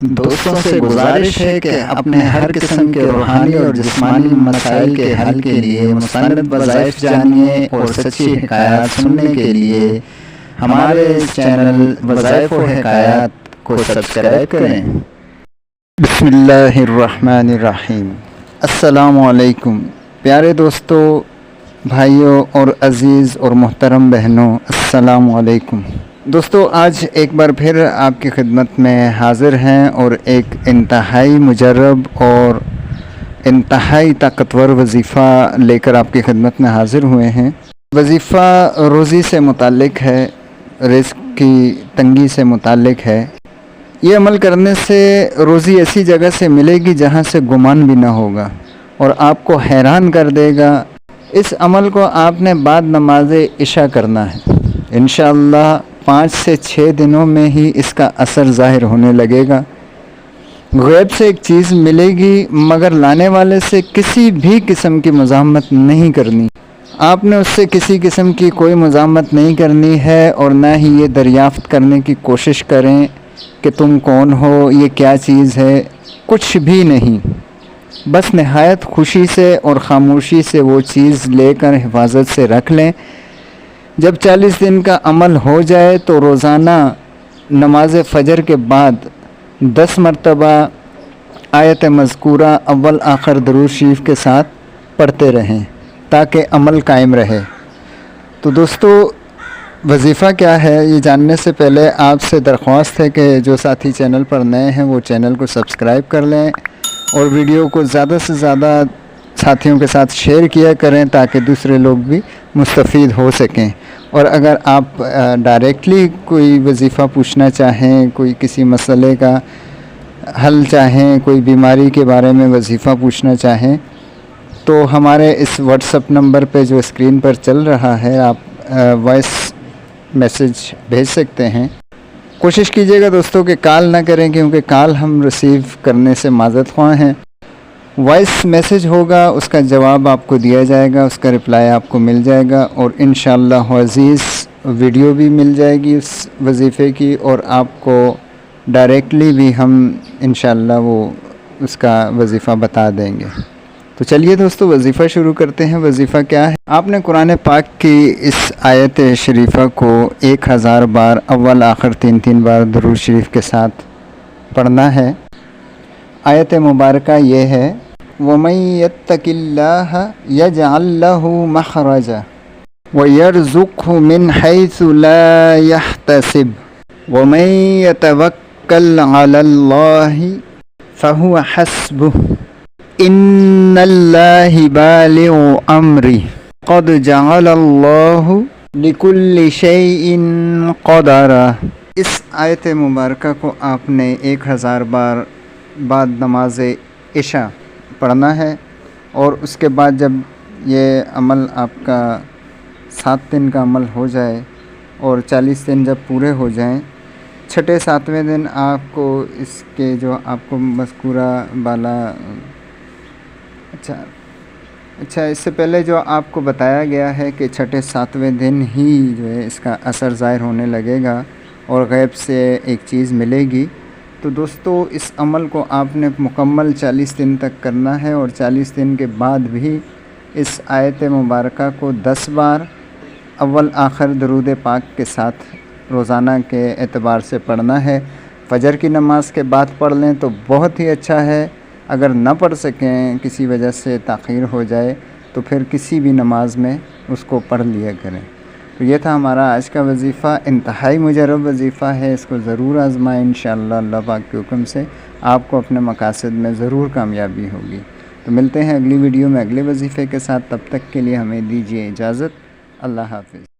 دوستوں سے گزارش ہے کہ اپنے ہر قسم کے روحانی اور جسمانی مسائل کے حل کے لیے مستند وظائف جانیے اور سچی حکایات سننے کے لیے ہمارے اس چینل وظائف و حکایات کو سبسکرائب کریں۔ بسم اللہ الرحمن الرحیم۔ السلام علیکم پیارے دوستو، بھائیوں اور عزیز اور محترم بہنوں، السلام علیکم۔ دوستو، آج ایک بار پھر آپ کی خدمت میں حاضر ہیں اور ایک انتہائی مجرب اور انتہائی طاقتور وظیفہ لے کر آپ کی خدمت میں حاضر ہوئے ہیں۔ وظیفہ روزی سے متعلق ہے، رزق کی تنگی سے متعلق ہے۔ یہ عمل کرنے سے روزی ایسی جگہ سے ملے گی جہاں سے گمان بھی نہ ہوگا اور آپ کو حیران کر دے گا۔ اس عمل کو آپ نے بعد نماز عشاء کرنا ہے۔ انشاءاللہ 5 سے 6 دنوں میں ہی اس کا اثر ظاہر ہونے لگے گا۔ غیب سے ایک چیز ملے گی مگر لانے والے سے کسی بھی قسم کی مزاحمت نہیں کرنی۔ آپ نے اس سے کسی قسم کی کوئی مزاحمت نہیں کرنی ہے اور نہ ہی یہ دریافت کرنے کی کوشش کریں کہ تم کون ہو، یہ کیا چیز ہے، کچھ بھی نہیں۔ بس نہایت خوشی سے اور خاموشی سے وہ چیز لے کر حفاظت سے رکھ لیں۔ جب 40 دن کا عمل ہو جائے تو روزانہ نماز فجر کے بعد 10 مرتبہ آیت مذکورہ اول آخر درود شریف کے ساتھ پڑھتے رہیں تاکہ عمل قائم رہے۔ تو دوستو، وظیفہ کیا ہے یہ جاننے سے پہلے آپ سے درخواست ہے کہ جو ساتھی چینل پر نئے ہیں وہ چینل کو سبسکرائب کر لیں اور ویڈیو کو زیادہ سے زیادہ ساتھیوں کے ساتھ شیئر کیا کریں تاکہ دوسرے لوگ بھی مستفید ہو سکیں۔ اور اگر آپ ڈائریکٹلی کوئی وظیفہ پوچھنا چاہیں، کوئی کسی مسئلے کا حل چاہیں، کوئی بیماری کے بارے میں وظیفہ پوچھنا چاہیں تو ہمارے اس واٹس ایپ نمبر پہ جو اسکرین پر چل رہا ہے آپ وائس میسج بھیج سکتے ہیں۔ کوشش کیجیے گا دوستوں کہ کال نہ کریں کیونکہ کال ہم ریسیو کرنے سے معذرت خواہ ہیں۔ وائس میسج ہوگا، اس کا جواب آپ کو دیا جائے گا، اس کا رپلائی آپ کو مل جائے گا اور انشاءاللہ عزیز ویڈیو بھی مل جائے گی اس وظیفے کی اور آپ کو ڈائریکٹلی بھی ہم انشاءاللہ وہ اس کا وظیفہ بتا دیں گے۔ تو چلیے دوستو، وظیفہ شروع کرتے ہیں۔ وظیفہ کیا ہے؟ آپ نے قرآن پاک کی اس آیت شریفہ کو 1000 بار اول آخر 3 بار درود شریف کے ساتھ پڑھنا ہے۔ آیت مبارکہ یہ ہے: وَمَن يَتَّقِ اللَّهَ يَجْعَل لَّهُ مَخْرَجًا وَيَرْزُقْهُ مِنْ حَيْثُ لَا يَحْتَسِبُ وَمَن يَتَوَكَّلْ عَلَى اللَّهِ فَهُوَ حَسْبُهُ إِنَّ اللَّهَ بَالِغُ أَمْرِهِ قَدْ جَعَلَ اللَّهُ لِكُلِّ شَيْءٍ قَدْرًا۔ اس آیت مبارکہ کو آپ نے 1000 بار بعد نماز عشاء پڑھنا ہے اور اس کے بعد جب یہ عمل آپ کا 7 دن کا عمل ہو جائے اور 40 دن جب پورے ہو جائیں، چھٹے 7ویں دن آپ کو اس کے جو آپ کو مذکورہ بالا اچھا اس سے پہلے جو آپ کو بتایا گیا ہے کہ چھٹے 7ویں دن ہی جو ہے اس کا اثر ظاہر ہونے لگے گا اور غیب سے ایک چیز ملے گی۔ تو دوستو، اس عمل کو آپ نے مکمل 40 دن تک کرنا ہے اور 40 دن کے بعد بھی اس آیت مبارکہ کو 10 بار اول آخر درود پاک کے ساتھ روزانہ کے اعتبار سے پڑھنا ہے۔ فجر کی نماز کے بعد پڑھ لیں تو بہت ہی اچھا ہے، اگر نہ پڑھ سکیں کسی وجہ سے تاخیر ہو جائے تو پھر کسی بھی نماز میں اس کو پڑھ لیا کریں۔ تو یہ تھا ہمارا آج کا وظیفہ، انتہائی مجرب وظیفہ ہے، اس کو ضرور آزمائیں، انشاءاللہ اللہ پاک کے حکم سے آپ کو اپنے مقاصد میں ضرور کامیابی ہوگی۔ تو ملتے ہیں اگلی ویڈیو میں اگلے وظیفے کے ساتھ، تب تک کے لیے ہمیں دیجیے اجازت۔ اللہ حافظ۔